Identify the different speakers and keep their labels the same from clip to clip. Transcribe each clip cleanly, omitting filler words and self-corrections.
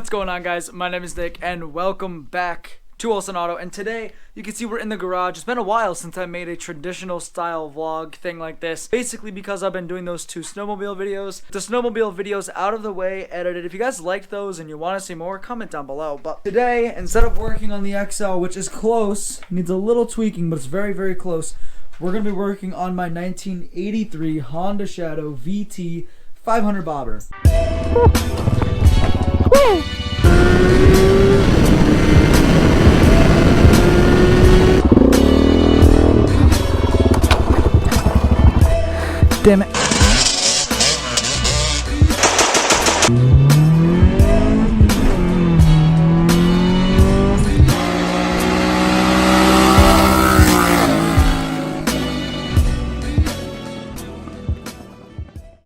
Speaker 1: What's going on, guys? My name is Nick and welcome back to Olsen Auto. And today you can see we're in the garage. It's been a while since I made a traditional style vlog thing like this, basically because I've been doing those two snowmobile videos. The snowmobile videos out of the way, edited. If you guys liked those and you want to see more, comment down below. But today, instead of working on the XL, which is close, needs a little tweaking, but it's very close, we're going to be working on my 1983 Honda Shadow VT 500 bobber. Damn it.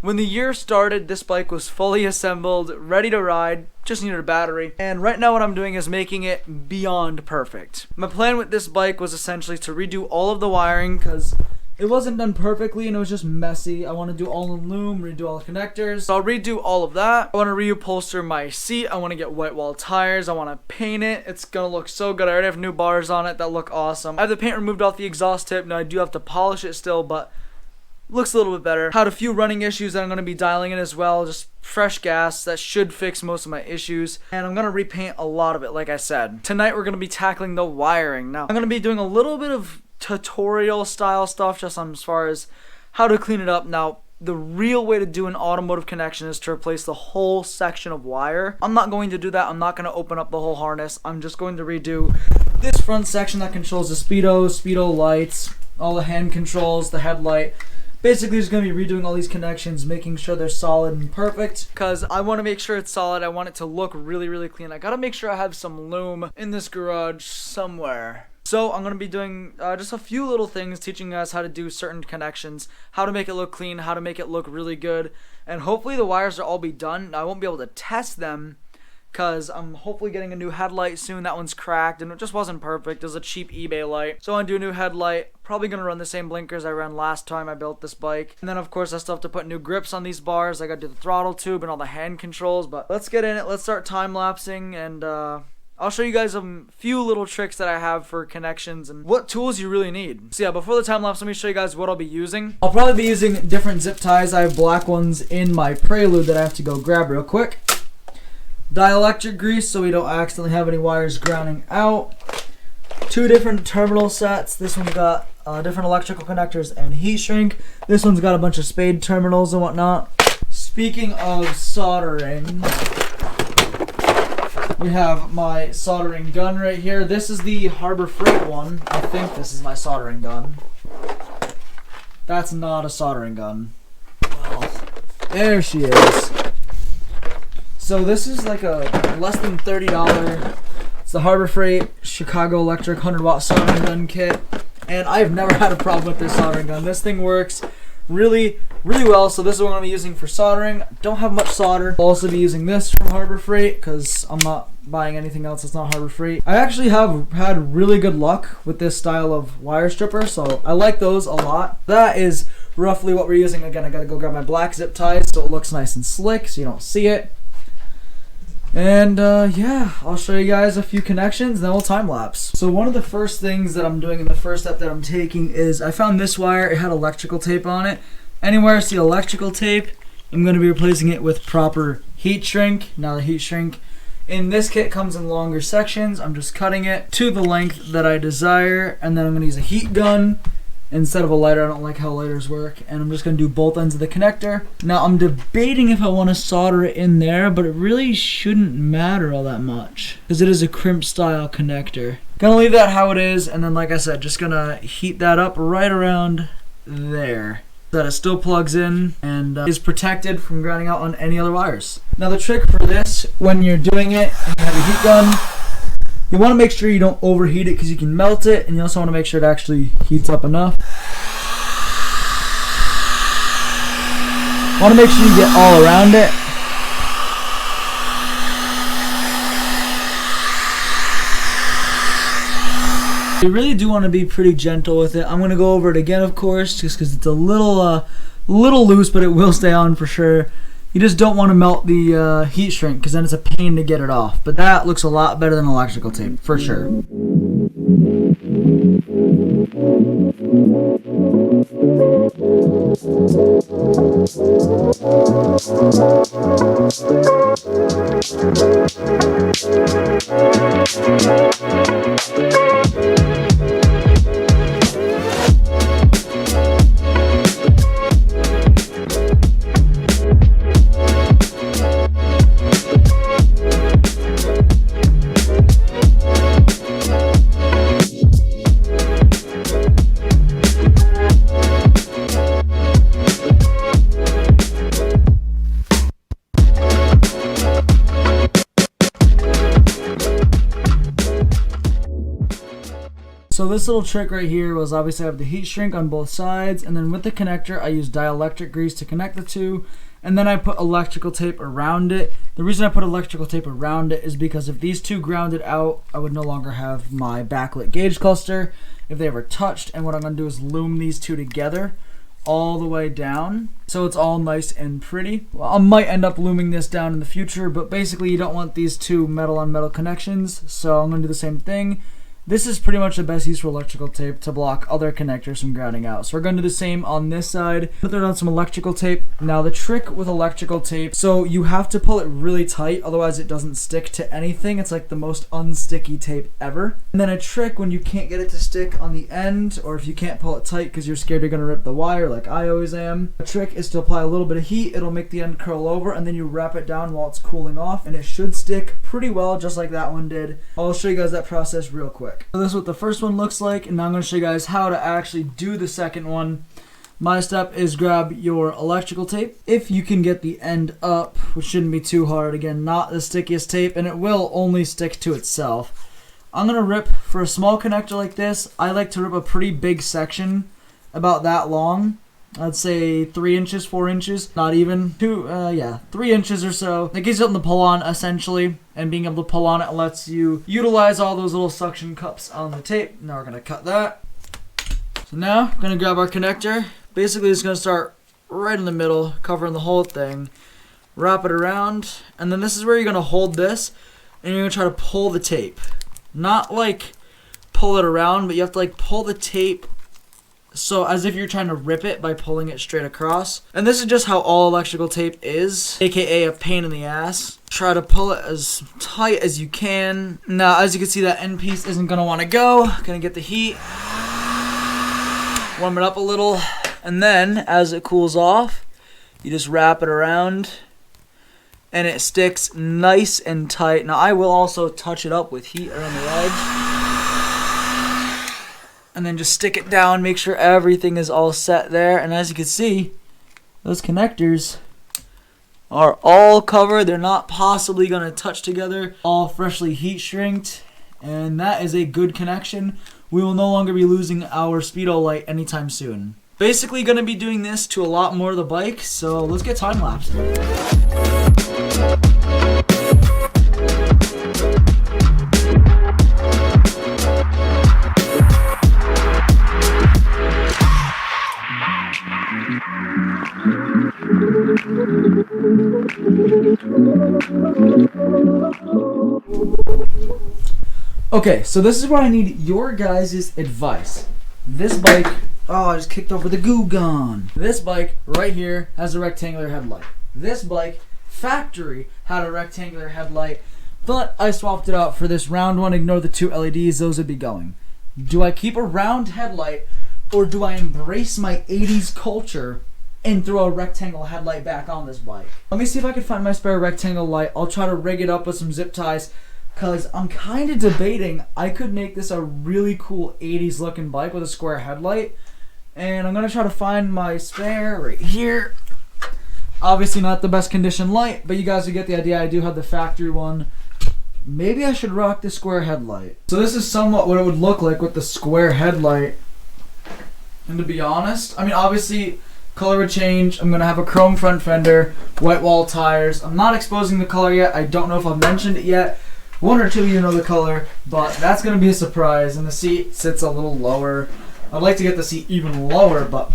Speaker 1: When the year started, this bike was fully assembled, ready to ride, just needed a battery. And right now what I'm doing is making it beyond perfect. My plan with this bike was essentially to redo all of the wiring because it wasn't done perfectly and it was just messy. I want to do all in loom, redo all the connectors. So I'll redo all of that. I want to reupholster my seat. I want to get white wall tires. I want to paint it. It's going to look so good. I already have new bars on it that look awesome. I have the paint removed off the exhaust tip. Now I do have to polish it still, but looks a little bit better. Had a few running issues that I'm going to be dialing in as well. Just fresh gas. That should fix most of my issues. And I'm going to repaint a lot of it, like I said. Tonight we're going to be tackling the wiring. Now, I'm going to be doing a little bit of tutorial style stuff just on as far as how to clean it up. Now, the real way to do an automotive connection is to replace the whole section of wire. I'm not going to do that. I'm not going to open up the whole harness. I'm just going to redo this front section that controls the speedo lights, all the hand controls, the headlight. Basically, just going to be redoing all these connections, making sure they're solid and perfect, because I want to make sure it's solid. I want it to look really clean. I got to make sure I have some loom in this garage somewhere. So I'm going to be doing just a few little things, teaching you guys how to do certain connections, how to make it look clean, how to make it look really good, and hopefully the wires will all be done. Now, I won't be able to test them because I'm hopefully getting a new headlight soon. That one's cracked and it just wasn't perfect. It was a cheap eBay light. So I want to do a new headlight. Probably going to run the same blinkers I ran last time I built this bike. And then of course I still have to put new grips on these bars. I got to do the throttle tube and all the hand controls. But let's get in it. Let's start time-lapsing and I'll show you guys a few little tricks that I have for connections and what tools you really need. So yeah, before the time lapse, let me show you guys what I'll be using. I'll probably be using different zip ties. I have black ones in my Prelude that I have to go grab real quick. Dielectric grease so we don't accidentally have any wires grounding out. Two different terminal sets. This one's got different electrical connectors and heat shrink. This one's got a bunch of spade terminals and whatnot. Speaking of soldering, we have my soldering gun right here. This is the Harbor Freight one. I think this is my soldering gun. That's not a soldering gun. Well, there she is. So this is like a less than $30. It's the Harbor Freight Chicago Electric 100-watt soldering gun kit. And I've never had a problem with this soldering gun. This thing works really well. So this is what I'm going to be using for soldering. Don't have much solder. I'll also be using this from Harbor Freight because I'm not buying anything else that's not Harbor Freight. I actually have had really good luck with this style of wire stripper, so I like those a lot. That is roughly what we're using. Again, I got to go grab my black zip ties so it looks nice and slick so you don't see it. And yeah, I'll show you guys a few connections, then we'll time lapse. So one of the first things that I'm doing in the first step that I'm taking is I found this wire. It had electrical tape on it. Anywhere I see electrical tape, I'm going to be replacing it with proper heat shrink. Now the heat shrink in this kit comes in longer sections. I'm just cutting it to the length that I desire, and then I'm going to use a heat gun instead of a lighter. I don't like how lighters work, and I'm just going to do both ends of the connector. Now I'm debating if I want to solder it in there, but it really shouldn't matter all that much because it is a crimp style connector. Gonna leave that how it is, and then like I said, just gonna heat that up right around there so that it still plugs in and is protected from grounding out on any other wires. Now the trick for this, when you're doing it and you have a heat gun, you want to make sure you don't overheat it because you can melt it, and you also want to make sure it actually heats up enough. Want to make sure you get all around it. You really do want to be pretty gentle with it. I'm going to go over it again, of course, just because it's a little loose, but it will stay on for sure. You just don't want to melt the heat shrink because then it's a pain to get it off. But that looks a lot better than electrical tape, for sure. So this little trick right here was obviously I have the heat shrink on both sides, and then with the connector I use dielectric grease to connect the two, and then I put electrical tape around it. The reason I put electrical tape around it is because if these two grounded out, I would no longer have my backlit gauge cluster if they ever touched, and what I'm going to do is loom these two together all the way down so it's all nice and pretty. Well, I might end up looming this down in the future, but basically you don't want these two metal on metal connections, so I'm going to do the same thing. This is pretty much the best use for electrical tape to block other connectors from grounding out. So we're going to do the same on this side. Throw down some electrical tape. Now the trick with electrical tape, so you have to pull it really tight, otherwise it doesn't stick to anything. It's like the most unsticky tape ever. And then a trick when you can't get it to stick on the end, or if you can't pull it tight because you're scared you're going to rip the wire like I always am, a trick is to apply a little bit of heat. It'll make the end curl over, and then you wrap it down while it's cooling off, and it should stick pretty well just like that one did. I'll show you guys that process real quick. So this is what the first one looks like, and now I'm going to show you guys how to actually do the second one. My step is grab your electrical tape. If you can get the end up, which shouldn't be too hard, again, not the stickiest tape, and it will only stick to itself. I'm going to rip, for a small connector like this, I like to rip a pretty big section, about that long. I'd say 3 inches, 4 inches, not even 3 inches or so. It gives you something to pull on, essentially, and being able to pull on it lets you utilize all those little suction cups on the tape. Now we're going to cut that. So now, we're going to grab our connector. Basically, it's going to start right in the middle, covering the whole thing. Wrap it around, and then this is where you're going to hold this, and you're going to try to pull the tape. Not like pull it around, but you have to like pull the tape so as if you're trying to rip it by pulling it straight across. And this is just how all electrical tape is, aka a pain in the ass. Try to pull it as tight as you can. Now, as you can see, that end piece isn't going to want to go. Gonna get the heat, warm it up a little, and then as it cools off, you just wrap it around and it sticks nice and tight. Now, I will also touch it up with heat around the edge. And then just stick it down, make sure everything is all set there. And as you can see, those connectors are all covered. They're not possibly going to touch together. All freshly heat shrinked. And that is a good connection. We will no longer be losing our speedo light anytime soon. Basically going to be doing this to a lot more of the bike. So let's get time lapsing. Okay, so this is where I need your guys' advice. This bike, oh, I just kicked over the goo gun. This bike right here has a rectangular headlight. This bike, factory, had a rectangular headlight, but I swapped it out for this round one. Ignore the 2 LEDs, those would be going. Do I keep a round headlight, or do I embrace my 80s culture and throw a rectangle headlight back on this bike? Let me see if I can find my spare rectangle light. I'll try to rig it up with some zip ties, because I'm kind of debating I could make this a really cool 80s looking bike with a square headlight. And I'm going to try to find my spare right here. Obviously not the best condition light, but you guys will get the idea. I do have the factory one. Maybe I should rock the square headlight. So this is somewhat what it would look like with the square headlight. And to be honest, I mean, obviously color would change. I'm going to have a chrome front fender, white wall tires. I'm not exposing the color yet. I don't know if I've mentioned it yet. One or two of you know the color, but that's going to be a surprise. And the seat sits a little lower. I'd like to get the seat even lower, but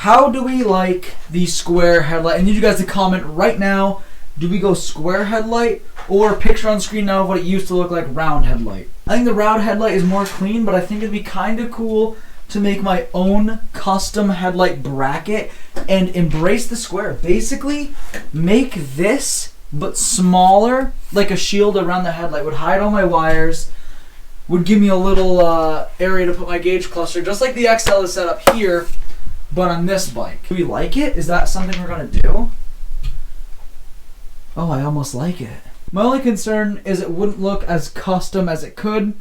Speaker 1: How do we like the square headlight? I need you guys to comment right now. Do we go square headlight or picture on screen now of what it used to look like round headlight? I think the round headlight is more clean, but I think it'd be kind of cool to make my own custom headlight bracket and embrace the square. Basically, make this but smaller, like a shield around the headlight. Would hide all my wires, would give me a little area to put my gauge cluster, just like the XL is set up here, but on this bike. Do we like it? Is that something we're gonna do? Oh, I almost like it. My only concern is it wouldn't look as custom as it could.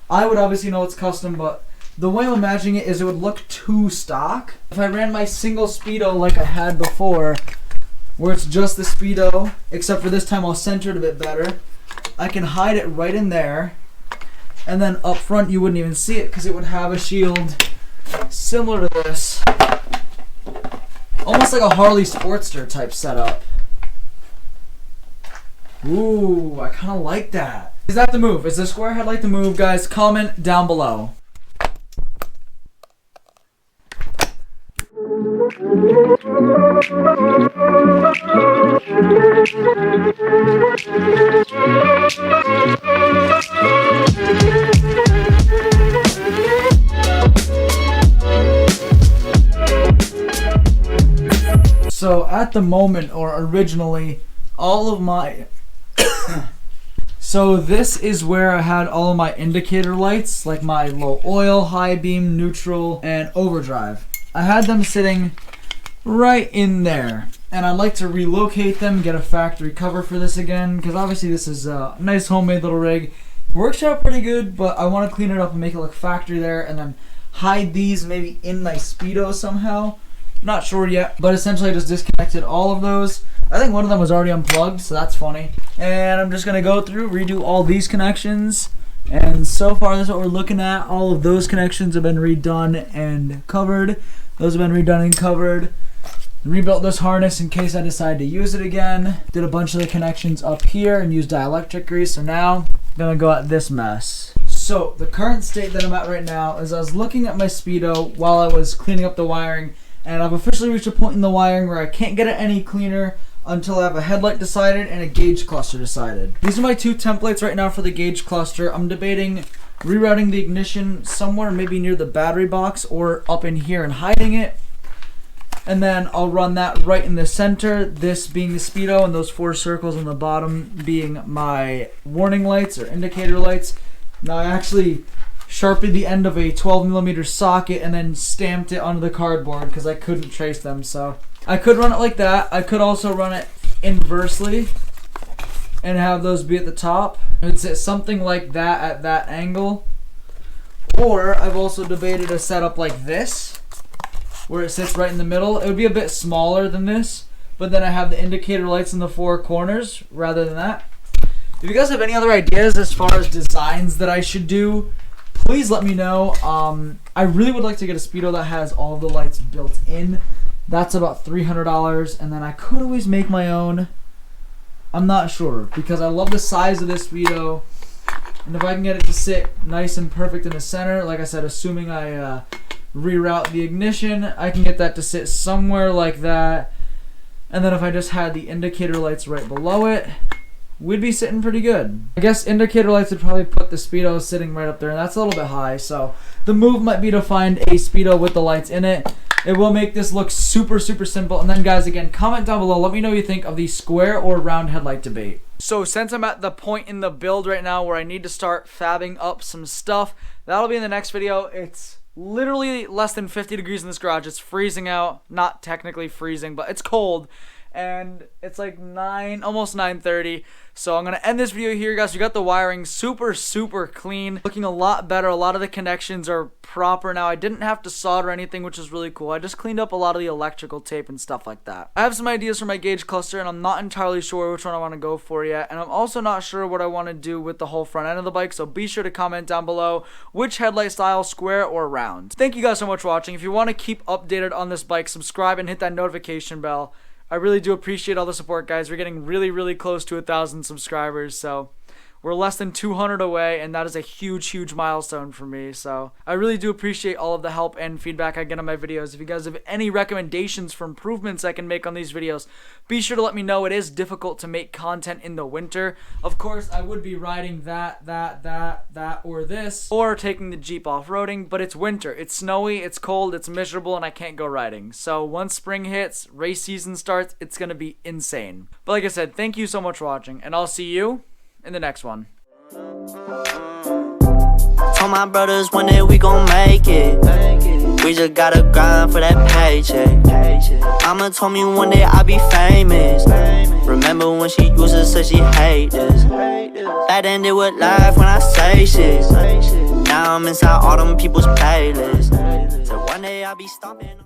Speaker 1: I would obviously know it's custom, but the way I'm imagining it is it would look too stock. If I ran my single Speedo like I had before, where it's just the Speedo, except for this time I'll center it a bit better, I can hide it right in there, and then up front you wouldn't even see it because it would have a shield similar to this. Almost like a Harley Sportster type setup. Ooh, I kind of like that. Is that the move? Is the square headlight the move, guys? Comment down below. So at the moment, or originally, all of my so this is where I had all of my indicator lights, like my low oil, high beam, neutral, and overdrive. I had them sitting right in there, and I'd like to relocate them, get a factory cover for this again, because obviously this is a nice homemade little rig. Works out pretty good, but I want to clean it up and make it look factory there, and then hide these maybe in my Speedo somehow. Not sure yet, but essentially I just disconnected all of those. I think one of them was already unplugged, so that's funny. And I'm just going to go through, redo all these connections. And so far, this is what we're looking at. All of those connections have been redone and covered. Those have been redone and covered. Rebuilt this harness in case I decide to use it again. Did a bunch of the connections up here and used dielectric grease. So now, I'm going to go at this mess. So, the current state that I'm at right now is I was looking at my Speedo while I was cleaning up the wiring. And I've officially reached a point in the wiring where I can't get it any cleaner until I have a headlight decided and a gauge cluster decided. These are my two templates right now for the gauge cluster. I'm debating rerouting the ignition somewhere maybe near the battery box or up in here and hiding it. And then I'll run that right in the center, this being the Speedo and those 4 circles on the bottom being my warning lights or indicator lights. Now I actually sharpened the end of a 12mm socket and then stamped it onto the cardboard because I couldn't trace them. So I could run it like that. I could also run it inversely and have those be at the top. It's something like that at that angle. Or I've also debated a setup like this where it sits right in the middle. It would be a bit smaller than this, but then I have the indicator lights in the 4 corners rather than that. If you guys have any other ideas as far as designs that I should do, please let me know. I really would like to get a Speedo that has all the lights built in. That's about $300, and then I could always make my own. I'm not sure, because I love the size of this Speedo, and if I can get it to sit nice and perfect in the center, like I said, assuming I reroute the ignition, I can get that to sit somewhere like that, and then if I just had the indicator lights right below it, we'd be sitting pretty good. I guess indicator lights would probably put the Speedo sitting right up there, and that's a little bit high, so the move might be to find a Speedo with the lights in it. It will make this look super, super simple. And then, guys, again, comment down below. Let me know what you think of the square or round headlight debate. So, since I'm at the point in the build right now where I need to start fabbing up some stuff, that'll be in the next video. It's literally less than 50 degrees in this garage. It's freezing out. Not technically freezing, but it's cold. And it's like almost 9:30. So I'm gonna end this video here, guys. We got the wiring super, super clean, looking a lot better. A lot of the connections are proper now. I didn't have to solder anything, which is really cool. I just cleaned up a lot of the electrical tape and stuff like that. I have some ideas for my gauge cluster, and I'm not entirely sure which one I want to go for yet. And I'm also not sure what I want to do with the whole front end of the bike. So be sure to comment down below which headlight style, square or round. Thank you guys so much for watching. If you want to keep updated on this bike, subscribe and hit that notification bell. I really do appreciate all the support, guys. We're getting really, really close to 1,000 subscribers, so We're less than 200 away, and that is a huge milestone for me. So I really do appreciate all of the help and feedback I get on my videos. If you guys have any recommendations for improvements I can make on these videos, be sure to let me know. It is difficult to make content in the winter. Of course, I would be riding that, or this, or taking the Jeep off-roading, but it's winter. It's snowy, it's cold, it's miserable, and I can't go riding. So once spring hits, race season starts, it's gonna be insane. But like I said, thank you so much for watching, and I'll see you in the next one.
Speaker 2: Told my brothers one day we gon' make it. We just gotta grind for that paycheck. Mama told me one day I'll be famous. Remember when she used to say she hate this. Back then they would laugh when I say shit. Now I'm inside all them people's playlists. So one day I'll be stomping.